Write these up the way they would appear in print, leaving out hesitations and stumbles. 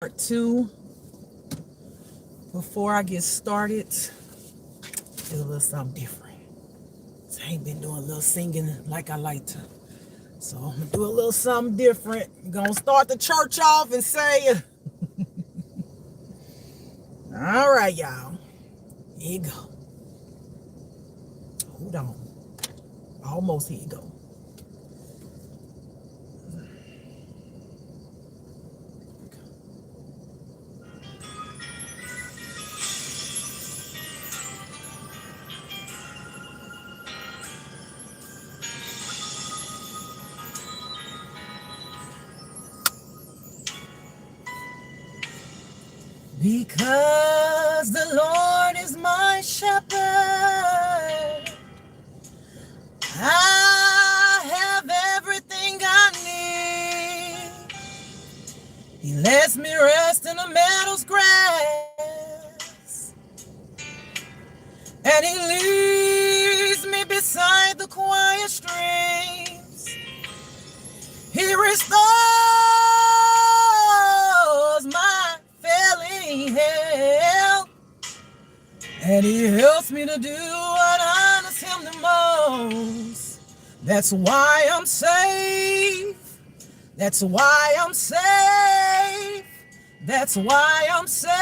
part 2. Before I get started, do a little something different. So I ain't been doing a little singing like I like to. So I'm going to do a little something different. I'm going to start the church off and say, all right, y'all. Here you go. Hold on. Almost here you go. Because the Lord is my shepherd, I have everything I need. He lets me rest in the meadow's grass, and He leads me beside the quiet streams. He restores my failing health, and He helps me to do what honors Him the most. That's why I'm safe. That's why I'm safe. That's why I'm safe.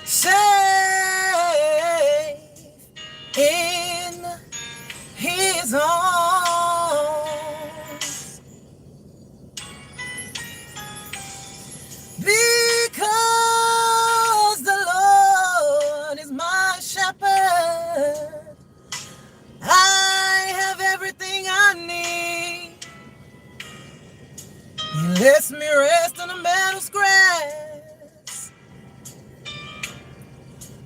Safe in His arms. Because the Lord is my shepherd, I have everything I need. He lets me rest in the meadow's grass,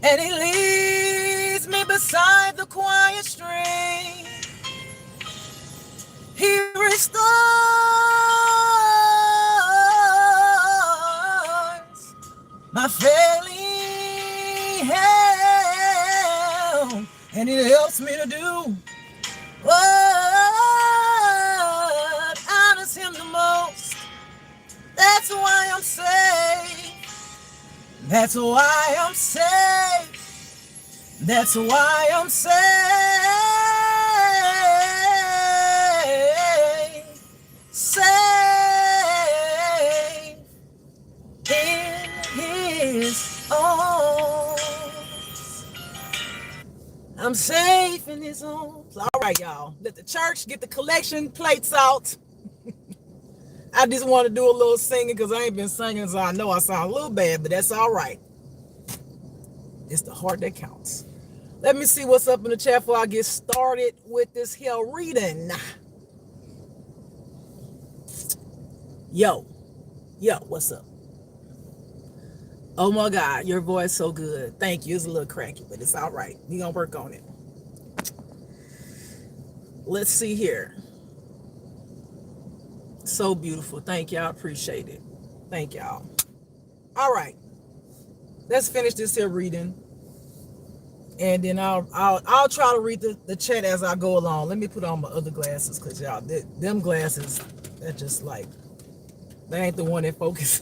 and He leads me beside the quiet stream. He restores my failing health, and He helps me to do what honors Him the most. That's why I'm safe. That's why I'm safe. That's why I'm safe. Safe in His arms. I'm safe in His arms. All right, y'all. Let the church get the collection plates out. I just want to do a little singing because I ain't been singing, so I know I sound a little bad, but that's all right. It's the heart that counts. Let me see what's up in the chat before I get started with this here reading. Yo, what's up? Oh my God, your voice so good. Thank you. It's a little cracky, but it's all right. We're going to work on it. Let's see here. So beautiful. Thank y'all. Appreciate it. Thank y'all. All right. Let's finish this here reading. And then I'll try to read the chat as I go along. Let me put on my other glasses because y'all, them glasses, they're just like, they ain't the one that focus.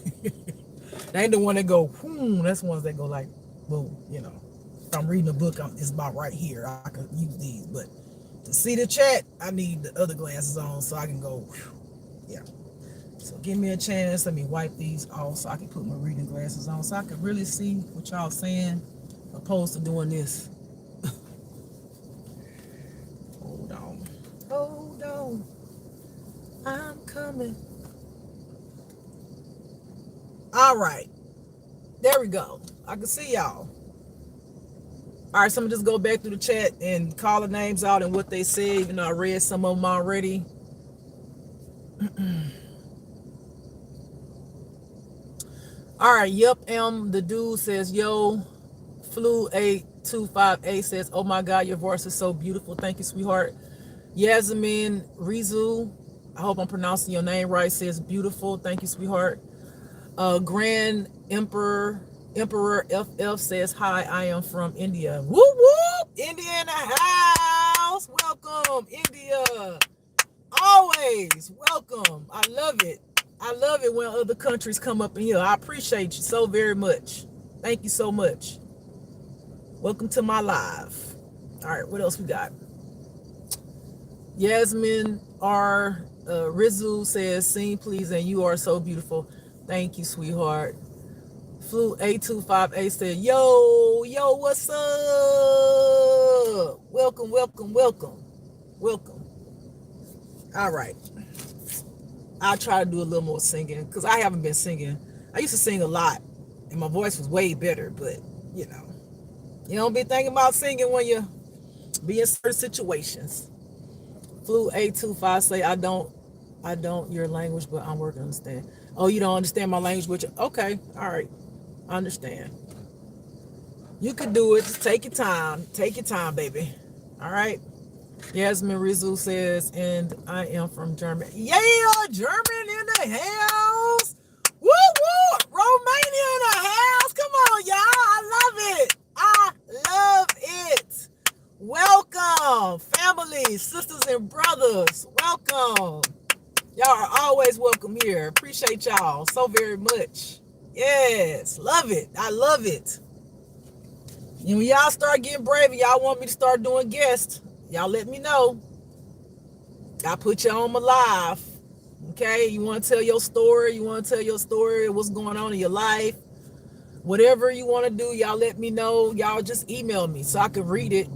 They ain't the one that go, that's the ones that go like, boom, you know. If I'm reading a book, it's about right here. I can use these. But to see the chat, I need the other glasses on so I can go, yeah. So give me a chance. Let me wipe these off so I can put my reading glasses on so I can really see what y'all saying opposed to doing this. Hold on. I'm coming. All right. There we go. I can see y'all. All right, so I'm going to just go back through the chat and call the names out and what they said. Even though I read some of them already. All right, the dude says, yo, Flu8258 says, oh my God, your voice is so beautiful. Thank you, sweetheart. Yasmin Rizu, I hope I'm pronouncing your name right, says beautiful. Thank you, sweetheart. Grand Emperor FF says, hi, I am from India. Whoop, whoop, India in the house. Welcome, India. Always welcome. I love it. I love it when other countries come up in here. I appreciate you so very much. Thank you so much. Welcome to my live. All right, what else we got? Yasmin R. Rizu says, sing please, and you are so beautiful. Thank you, sweetheart. Flu A25A said, yo, what's up? Welcome, welcome, welcome, welcome. All right. I'll try to do a little more singing because I haven't been singing. I used to sing a lot and my voice was way better, but you don't be thinking about singing when you be in certain situations. Flu 825 say, I don't your language, but I'm working to understand. Oh, you don't understand my language, but okay, all right, I understand. You can do it. Just take your time, baby. All right. Yasmin Rizul says, and I am from Germany. Yeah, German in the house. Woo woo, Romania in the house. Come on, y'all. I love it. I love it. Welcome, family, sisters and brothers. Welcome. Y'all are always welcome here. Appreciate y'all so very much. Yes, love it. I love it. And when y'all start getting brave, y'all want me to start doing guests, y'all let me know. I put you on my live. Okay, you want to tell your story, what's going on in your life, whatever you want to do, y'all let me know. Y'all just email me so I can read it.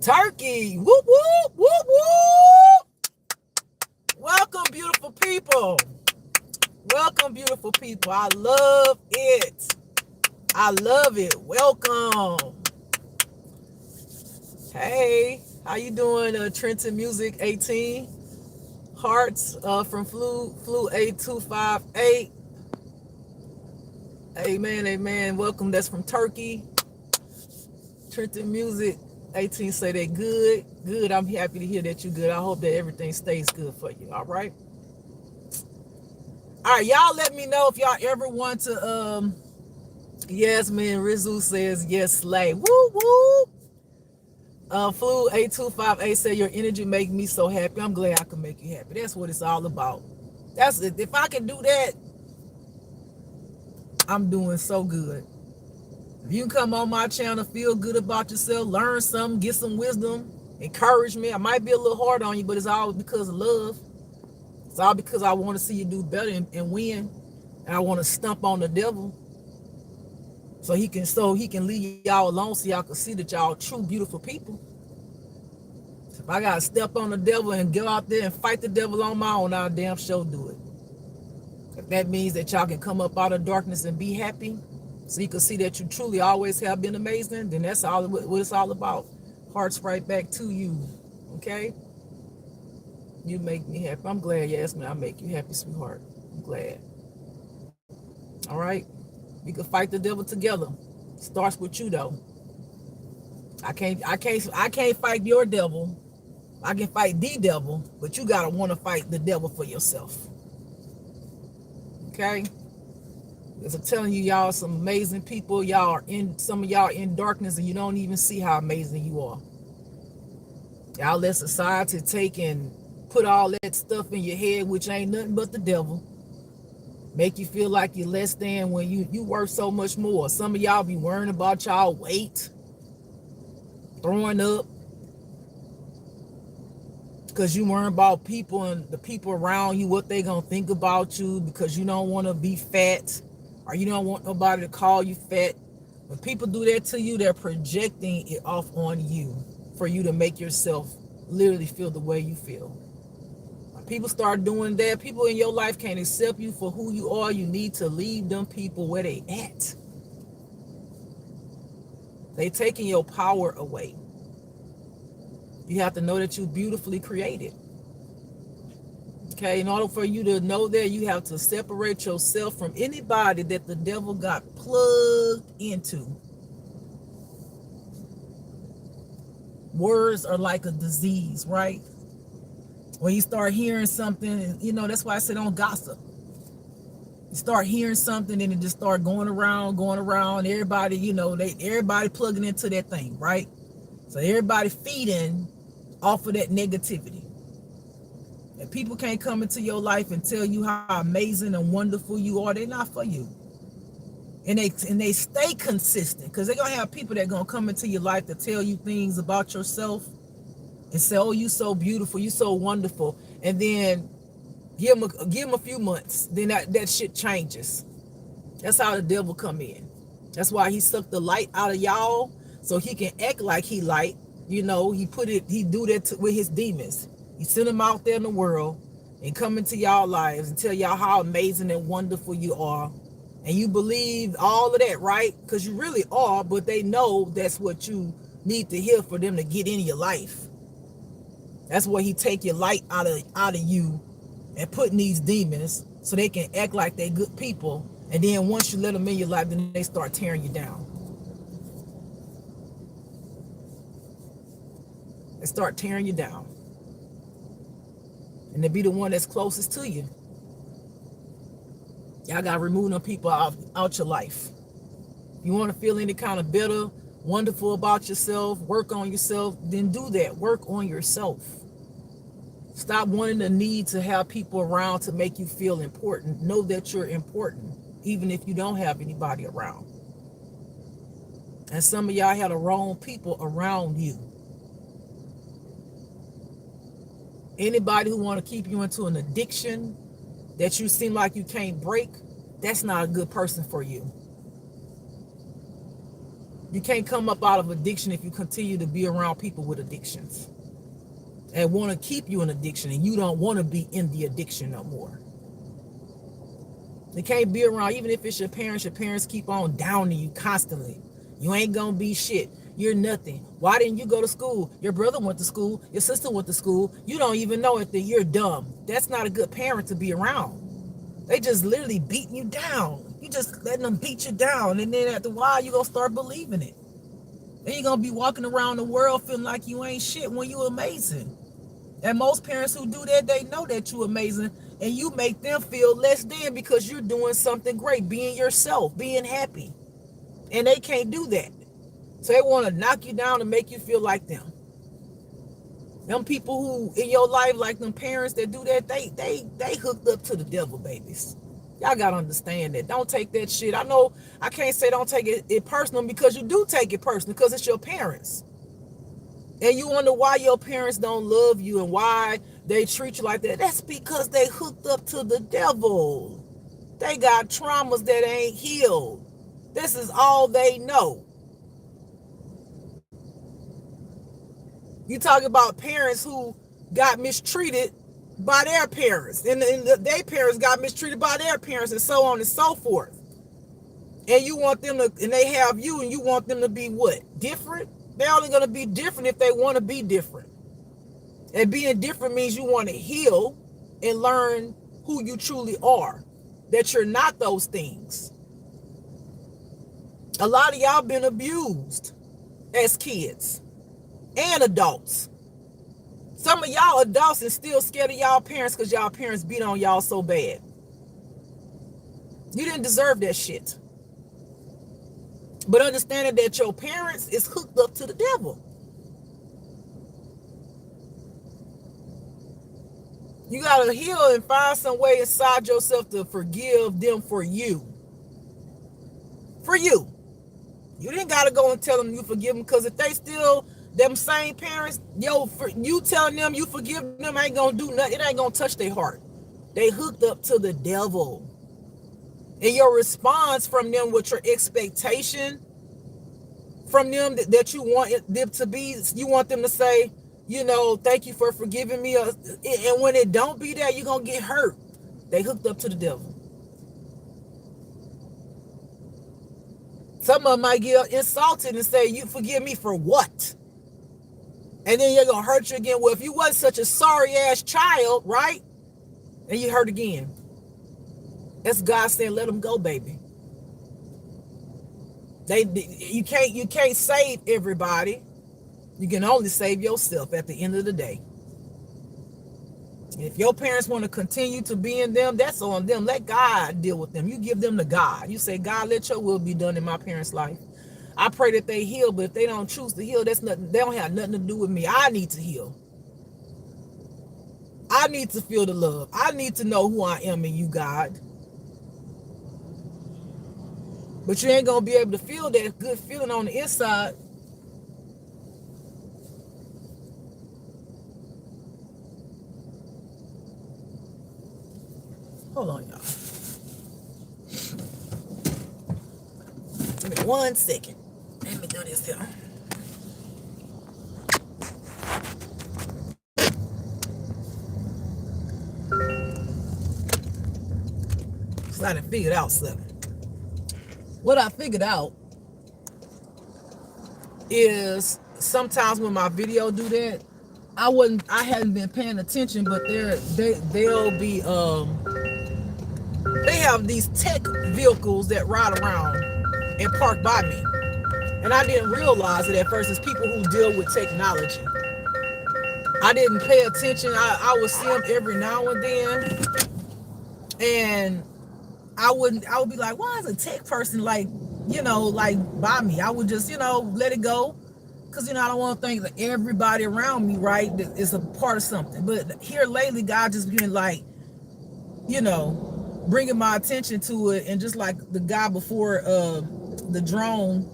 Turkey, whoop whoop whoop whoop. Welcome, beautiful people. Welcome, beautiful people. I love it. I love it. Welcome. Hey, how you doing, Trenton Music 18? Hearts from Flu 8258. Amen, amen. Welcome. That's from Turkey. Trenton Music 18 say they good. Good. I'm happy to hear that you good. I hope that everything stays good for you. All right. All right, y'all let me know if y'all ever want to Yasmin Rizu says yes, slay. Woo woo. Flu 8258 said your energy make me so happy. I'm glad I can make you happy. That's what it's all about. That's it. If I can do that, I'm doing so good. If you can come on my channel, feel good about yourself, learn something, get some wisdom, encourage me. I might be a little hard on you, but it's all because of love. It's all because I want to see you do better and win. And I want to stump on the devil so he can leave y'all alone so y'all can see that y'all true beautiful people. So if I gotta step on the devil and go out there and fight the devil on my own, I'll damn sure do it. If that means that y'all can come up out of darkness and be happy, so you can see that you truly always have been amazing, then that's all what it's all about. Hearts right back to you. Okay? You make me happy. I'm glad you asked me. I make you happy, sweetheart. I'm glad. All right? We can fight the devil together. Starts with you though. I can't fight your devil. I can fight the devil, but you gotta want to fight the devil for yourself. Okay? Because I'm telling you, y'all, some amazing people. Some of y'all in darkness and you don't even see how amazing you are. Y'all let society take and put all that stuff in your head, which ain't nothing but the devil. Make you feel like you're less than when you worth so much more. Some of y'all be worrying about y'all weight, throwing up, because you worry about people and the people around you, what they gonna think about you, because you don't want to be fat or you don't want nobody to call you fat. When people do that to you, they're projecting it off on you for you to make yourself literally feel the way you feel. People start doing that. People in your life can't accept you for who you are. You need to leave them people where they at. They taking your power away. You have to know that you're beautifully created. Okay, in order for you to know that, you have to separate yourself from anybody that the devil got plugged into. Words are like a disease, right? When you start hearing something, that's why I said don't gossip. You start hearing something and it just start going around. Everybody, everybody plugging into that thing, right? So everybody feeding off of that negativity. If people can't come into your life and tell you how amazing and wonderful you are, they're not for you. And they stay consistent, because they're gonna have people that gonna come into your life to tell you things about yourself and say, oh, you so beautiful, you so wonderful, and then give them a few months, then that shit changes. That's how the devil come in. That's why he sucked the light out of y'all, so he can act like he light. He do that with his demons. He sent them out there in the world and come into y'all lives and tell y'all how amazing and wonderful you are. And you believe all of that, right? Because you really are, but they know that's what you need to hear for them to get in your life. That's why he take your light out of you and put in these demons so they can act like they good people. And then once you let them in your life, then they start tearing you down. They start tearing you down. And they be the one that's closest to you. Y'all got to remove them people out your life. You want to feel any kind of better, wonderful about yourself, work on yourself, then do that. Work on yourself. Stop wanting the need to have people around to make you feel important. Know that you're important, even if you don't have anybody around. And some of y'all had the wrong people around you. Anybody who want to keep you into an addiction that you seem like you can't break, that's not a good person for you. You can't come up out of addiction if you continue to be around people with addictions and want to keep you in addiction, and you don't want to be in the addiction no more. They can't be around, even if it's your parents keep on downing you constantly. You ain't gonna be shit. You're nothing. Why didn't you go to school? Your brother went to school. Your sister went to school. You don't even know it, that you're dumb. That's not a good parent to be around. They just literally beating you down. You just letting them beat you down. And then after a while, you're going to start believing it. Then you're going to be walking around the world feeling like you ain't shit when you're amazing. And most parents who do that, they know that you're amazing. And you make them feel less than because you're doing something great, being yourself, being happy. And they can't do that. So they want to knock you down and make you feel like them. Them people who in your life, like them parents that do that, they hooked up to the devil, babies. Y'all got to understand that. Don't take that shit. I know I can't say don't take it personal, because you do take it personal, because it's your parents. And you wonder why your parents don't love you and why they treat you like that. That's because they hooked up to the devil. They got traumas that ain't healed. This is all they know. You talk about parents who got mistreated by their parents, and their parents got mistreated by their parents, and so on and so forth. And you want them to, and they have you, and you want them to be what? Different? They're only going to be different if they want to be different. And being different means you want to heal and learn who you truly are, that you're not those things. A lot of y'all been abused as kids and adults. Some of y'all adults are still scared of y'all parents because y'all parents beat on y'all so bad. You didn't deserve that shit. But understanding that your parents is hooked up to the devil. You got to heal and find some way inside yourself to forgive them for you. For you. You didn't got to go and tell them you forgive them, because if they still them same parents, you telling them you forgive them ain't going to do nothing. It ain't going to touch their heart. They hooked up to the devil. And your response from them, with your expectation from them that you want them to be, you want them to say, thank you for forgiving me. And when it don't be that, you're going to get hurt. They hooked up to the devil. Some of them might get insulted and say, you forgive me for what? And then you're going to hurt you again. Well, if you wasn't such a sorry ass child, right? And you hurt again. That's God saying, let them go, baby. You can't save everybody. You can only save yourself at the end of the day. If your parents want to continue to be in them, that's on them. Let God deal with them. You give them to God. You say, God, let your will be done in my parents' life. I pray that they heal, but if they don't choose to heal, that's nothing. They don't have nothing to do with me. I need to heal. I need to feel the love. I need to know who I am in you, God. But you ain't going to be able to feel that good feeling on the inside. Hold on, y'all. Give me 1 second. Let me do this here. Because I done figured out something. What I figured out is sometimes when my video do that, I hadn't been paying attention, but they'll be they have these tech vehicles that ride around and park by me. And I didn't realize it at first. It's people who deal with technology. I didn't pay attention. I would see them every now and then. And I would be like, why is a tech person like by me? I would just, let it go. Because, I don't want to think that everybody around me, right, is a part of something. But here lately, God just been like, bringing my attention to it. And just like the guy before the drone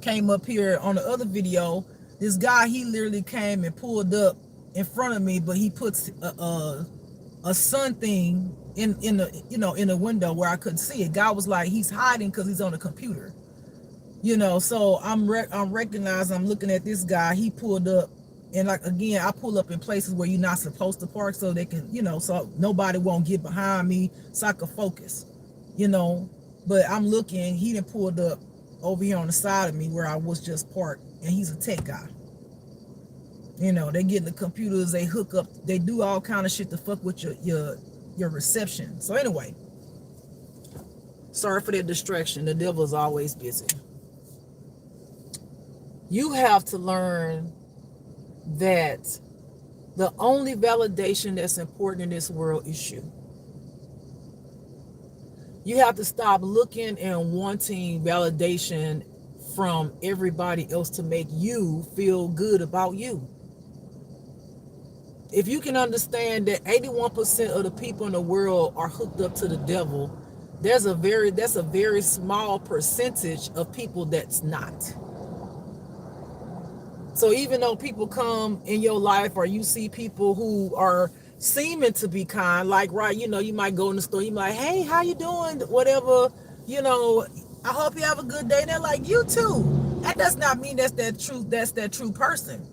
came up here on the other video, this guy, he literally came and pulled up in front of me, but he puts a sun thing in the window where I couldn't see it. God was like, he's hiding because he's on the computer. So I'm recognizing, I'm looking at this guy. He pulled up, and like again, I pull up in places where you're not supposed to park, so they can, so nobody won't get behind me, so I can focus, But I'm looking. He done pulled up over here on the side of me where I was just parked, and he's a tech guy. They get in the computers, they hook up, they do all kind of shit to fuck with your reception. So anyway, sorry for that distraction. The devil is always busy. You have to learn that the only validation that's important in this world is you. You have to stop looking and wanting validation from everybody else to make you feel good about you. If you can understand that 81% of the people in the world are hooked up to the devil, that's a very small percentage of people that's not. So even though people come in your life, or you see people who are seeming to be kind, like, right, you might go in the store, you might, hey, how you doing? Whatever, I hope you have a good day. And they're like, you too. That does not mean that's that true person.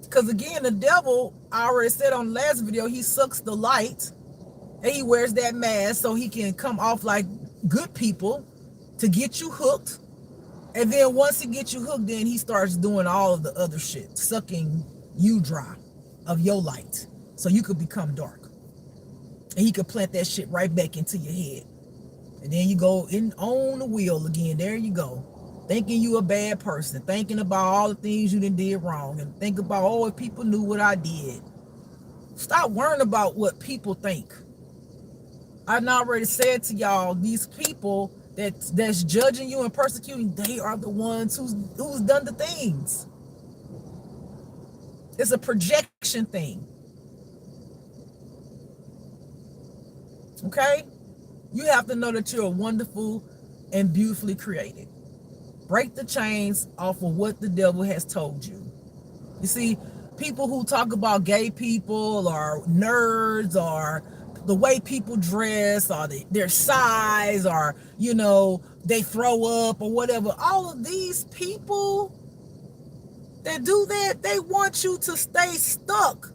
Because again, the devil, I already said on the last video, he sucks the light and he wears that mask so he can come off like good people to get you hooked. And then once he gets you hooked, then he starts doing all of the other shit, sucking you dry of your light so you could become dark. And he could plant that shit right back into your head. And then you go in on the wheel again. There you go. Thinking you a bad person. Thinking about all the things you did wrong. And think about, oh, if people knew what I did. Stop worrying about what people think. I've already said to y'all, these people that's judging you and persecuting, they are the ones who's done the things. It's a projection thing. Okay? You have to know that you're wonderful and beautifully created. Break the chains off of what the devil has told you. You see, people who talk about gay people or nerds or the way people dress or their size or, they throw up or whatever. All of these people that do that, they want you to stay stuck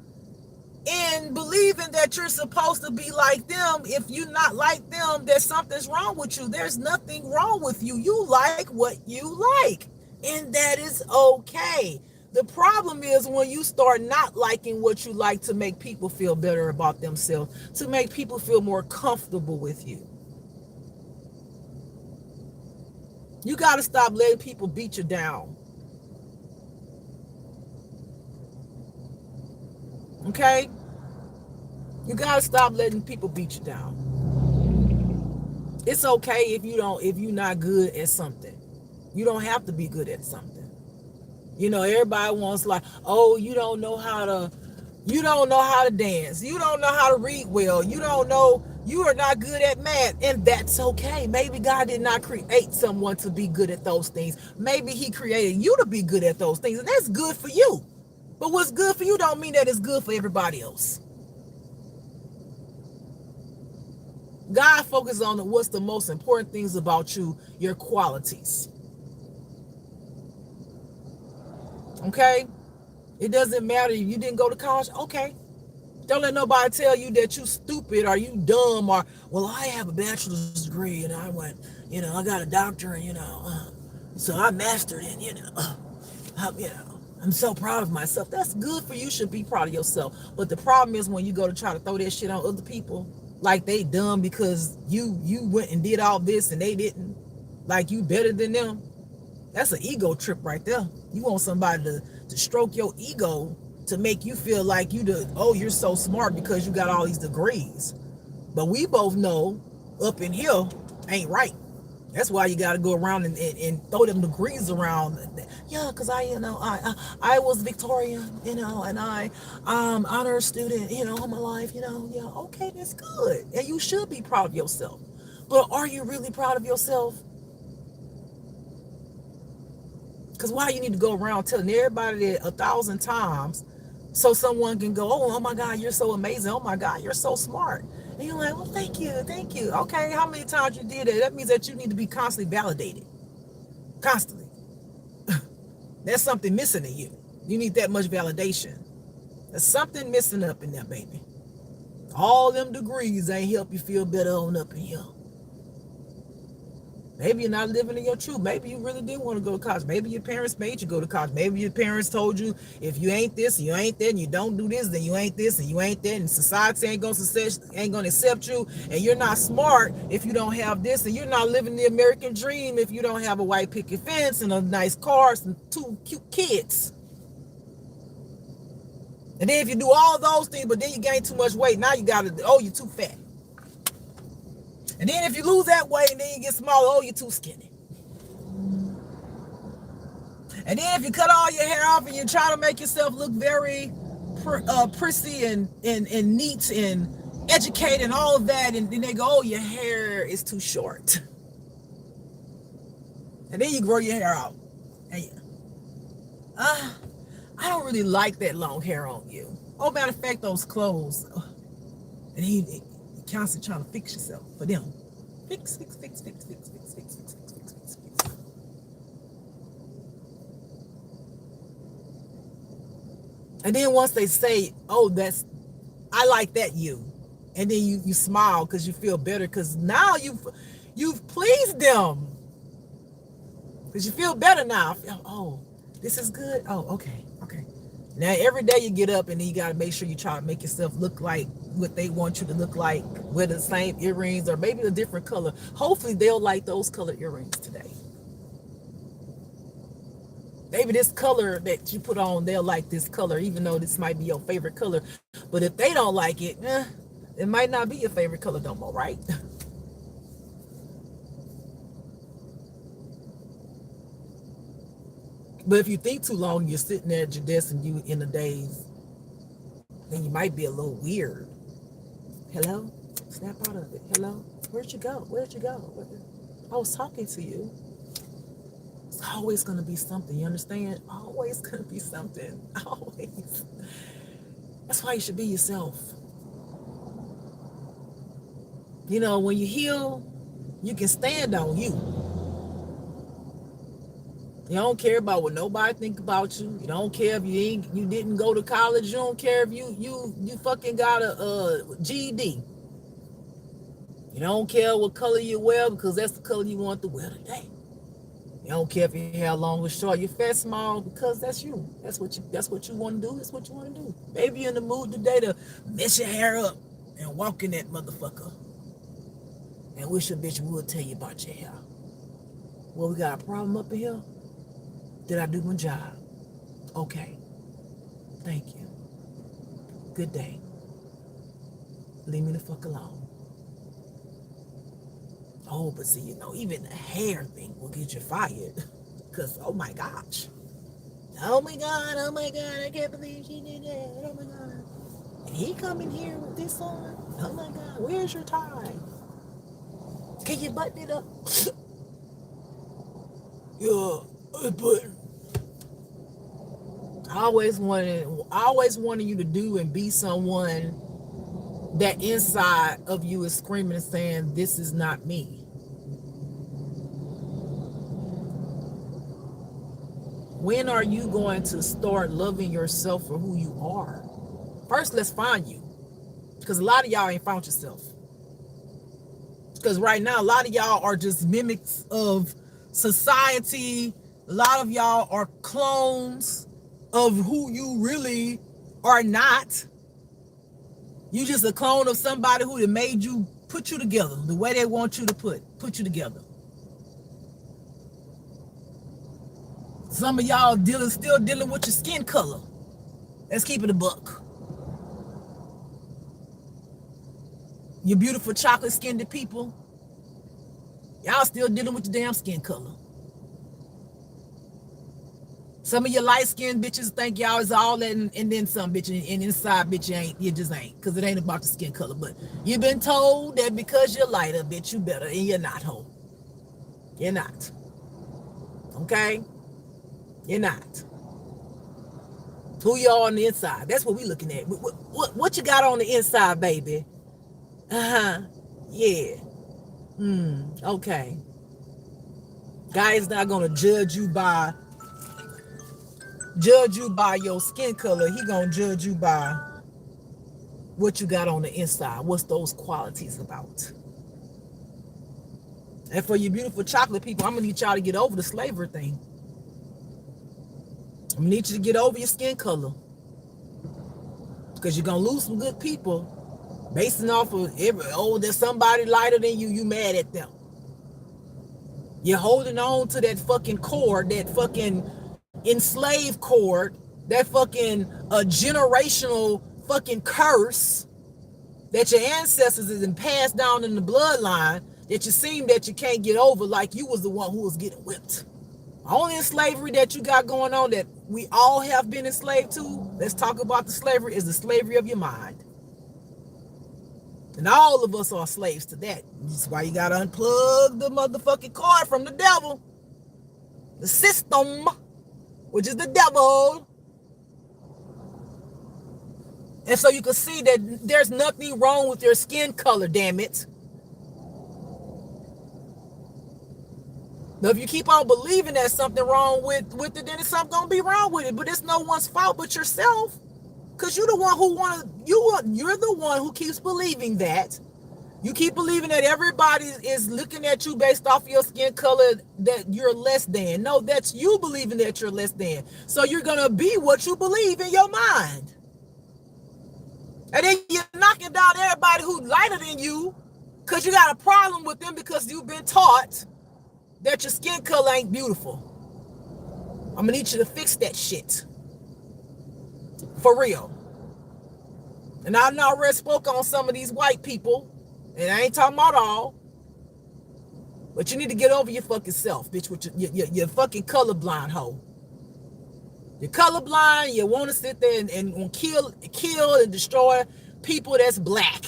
in believing that you're supposed to be like them. If you're not like them, there's something's wrong with you. There's nothing wrong with you. You like what you like, and that is okay. The problem is when you start not liking what you like to make people feel better about themselves, to make people feel more comfortable with you. You got to stop letting people beat you down. Okay? You got to stop letting people beat you down. It's okay if you're not good at something. You don't have to be good at something. Everybody wants like, oh, you don't know how to You don't know how to dance. You don't know how to read well. You don't know, you are not good at math. And that's okay. Maybe God did not create someone to be good at those things. Maybe he created you to be good at those things. And that's good for you. But what's good for you don't mean that it's good for everybody else. God focuses on what's the most important things about you, your qualities. Okay? It doesn't matter if you didn't go to college. Okay. Don't let nobody tell you that you stupid or you dumb or, well, I have a bachelor's degree and I went, I got a doctorate, so I mastered it, I'm so proud of myself. That's good for you. You should be proud of yourself. But the problem is when you go to try to throw that shit on other people, like they dumb because you went and did all this and they didn't, like you better than them. That's an ego trip right there. You want somebody to stroke your ego to make you feel like you're so smart because you got all these degrees. But we both know up in here ain't right. That's why you got to go around and throw them degrees around. Yeah, because I was Victorian, and I honor student, all my life, yeah, okay, that's good. And you should be proud of yourself. But are you really proud of yourself? Because why you need to go around telling everybody that 1,000 times so someone can go, oh my God, you're so amazing. Oh my God, you're so smart. And you're like, well, thank you. Okay, how many times you did that? That means that you need to be constantly validated. Constantly. There's something missing in you. You need that much validation. There's something missing up in there, baby. All them degrees ain't help you feel better on up in here. Maybe you're not living in your truth. Maybe you really didn't want to go to college. Maybe your parents made you go to college. Maybe your parents told you, if you ain't this, you ain't that, and you don't do this, then you ain't this, and you ain't that, and society ain't gonna accept you, and you're not smart if you don't have this, and you're not living the American dream if you don't have a white picket fence and a nice car and 2 cute kids. And then if you do all those things, but then you gain too much weight, now you you're too fat. And then if you lose that weight and then you get smaller, you're too skinny. And then if you cut all your hair off and you try to make yourself look very prissy and neat and educated and all of that, and then they go, your hair is too short. And then you grow your hair out. And I don't really like that long hair on you. Oh, matter of fact, those clothes. And he constantly trying to fix yourself for them. Fix. And then once they say, oh, I like that you. And then you smile because you feel better because now you've pleased them. Because you feel better now. Oh, this is good. Oh, okay. Now every day you get up and then you got to make sure you try to make yourself look like what they want you to look like, with the same earrings or maybe a different color. Hopefully they'll like those color earrings today. Maybe this color that you put on, they'll like this color, even though this might be your favorite color. But if they don't like it, it might not be your favorite color no more, right? But if you think too long, you're sitting there at your desk and you in a daze, then you might be a little weird. Hello? Snap out of it. Hello? Where'd you go? I was talking to you. It's always going to be something, you understand? Always going to be something. Always. That's why you should be yourself. When you heal, you can stand on you. You don't care about what nobody think about you. You don't care if you didn't go to college. You don't care if you fucking got a GED. You don't care what color you wear because that's the color you want to wear today. You don't care if your hair long or short, you're fat, small, because that's you. That's what you want to do. That's what you want to do. Maybe you're in the mood today to mess your hair up and walk in that motherfucker and wish a bitch would tell you about your hair. Well, we got a problem up in here. Did I do my job? Okay. Thank you. Good day. Leave me the fuck alone. Oh, but see, even the hair thing will get you fired. Because, oh my gosh. Oh my God, I can't believe she did that. Oh my God. And he come in here with this on. Oh my God, where's your tie? Can you button it up? Yeah, but I always wanted you to do and be someone that inside of you is screaming and saying, this is not me. When are you going to start loving yourself for who you are? First, let's find you. Because a lot of y'all ain't found yourself. Because right now, a lot of y'all are just mimics of society. A lot of y'all are clones of who you really are not. You just a clone of somebody who made you, put you together the way they want you to put you together. Some of y'all still dealing with your skin color. Let's keep it a buck. You beautiful chocolate skinned people, y'all still dealing with your damn skin color. Some of your light skinned bitches think y'all is all that and then some bitch, and inside bitch you just ain't, because it ain't about the skin color. But you've been told that because you're lighter, bitch, you better, and you're not, ho. You're not. Okay? You're not. Who you are on the inside? That's what we looking at. What you got on the inside, baby? Yeah. Okay. God is not gonna judge you by your skin color. He gonna judge you by what you got on the inside. What's those qualities about? And for you beautiful chocolate people, I'm gonna need y'all to get over the slavery thing. I'm gonna need you to get over your skin color, because you're gonna lose some good people basing off of there's somebody lighter than you mad at them. You're holding on to that fucking cord, that fucking enslaved cord, that fucking generational fucking curse that your ancestors has been passed down in the bloodline, that you seem that you can't get over, like you was the one who was getting whipped. Only slavery that you got going on that we all have been enslaved to, let's talk about the slavery, is the slavery of your mind. And all of us are slaves to that. That's why you gotta unplug the motherfucking cord from the devil. The system, which is the devil. And so you can see that there's nothing wrong with your skin color, damn it. Now, if you keep on believing there's something wrong with it, then it's something gonna be wrong with it. But it's no one's fault but yourself. Because you're the one you're the one who keeps believing that. You keep believing that everybody is looking at you based off your skin color, that you're less than. No, that's you believing that you're less than. So you're going to be what you believe in your mind. And then you're knocking down everybody who's lighter than you because you got a problem with them because you've been taught that your skin color ain't beautiful. I'm going to need you to fix that shit. For real. And I already spoke on some of these white people, and I ain't talking about all, but you need to get over your fucking self, bitch, with your fucking colorblind hoe. You're colorblind, you want to sit there and kill and destroy people that's black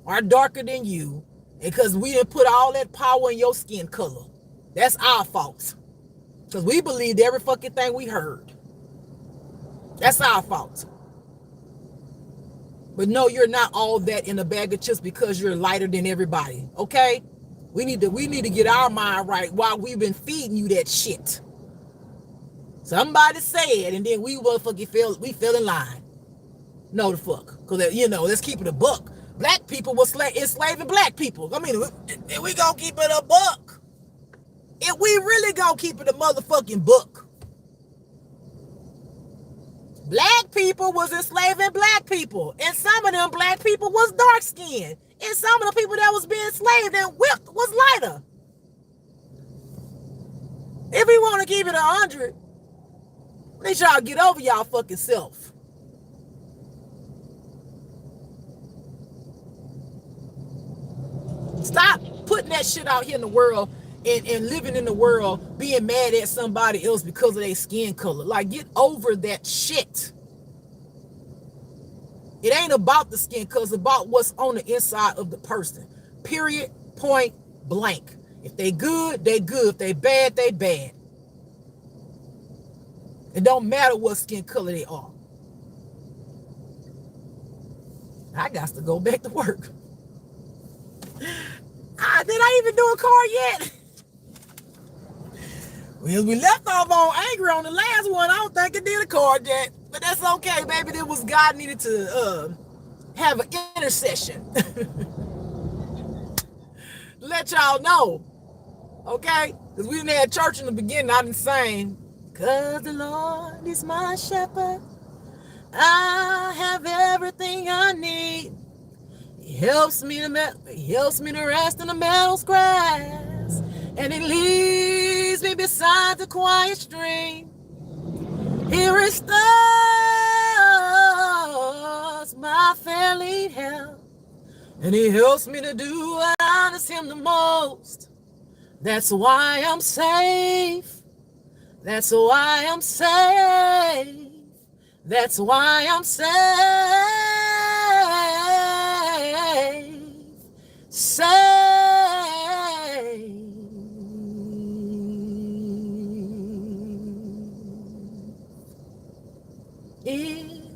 or darker than you, because we didn't put all that power in your skin color. That's our fault. Because we believed every fucking thing we heard. That's our fault. But no, you're not all that in a bag of chips because you're lighter than everybody. Okay? We need to get our mind right while we've been feeding you that shit. Somebody said, and then we fell in line. No, the fuck. Because, let's keep it a buck. Black people were enslaving black people. I mean, we gonna keep it a buck. If we really gonna keep it a motherfucking buck. Black people was enslaving black people. And some of them black people was dark skinned. And some of the people that was being enslaved and whipped was lighter. If we want to keep it 100, let y'all get over y'all fucking self. Stop putting that shit out here in the world and living in the world being mad at somebody else because of their skin color. Like, get over that shit. It ain't about the skin color, it's about what's on the inside of the person. Period, point blank. If they good, they good. If they bad, they bad. It don't matter what skin color they are. I got to go back to work. Did I even do a card yet? Well, we left off on angry on the last one. I don't think I did a card yet. But that's okay, baby. It was God needed to have an intercession. Let y'all know. Okay? Because we didn't have church in the beginning. I didn't sing. Because the Lord is my shepherd. I have everything I need. He helps me to rest in the meadow's grass. And he leads me beside the quiet stream. He restores my failing health. And he helps me to do what honors him the most. That's why I'm safe. That's why I'm safe. That's why I'm safe. Safe. In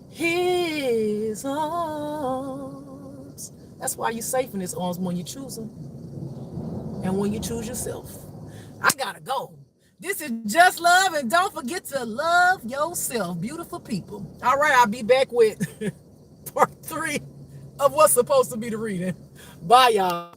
his arms. That's why you're safe in his arms when you choose him. And when you choose yourself. I gotta go. This is Just Love, and don't forget to love yourself, beautiful people. All right, I'll be back with part 3 of what's supposed to be the reading. Bye, y'all.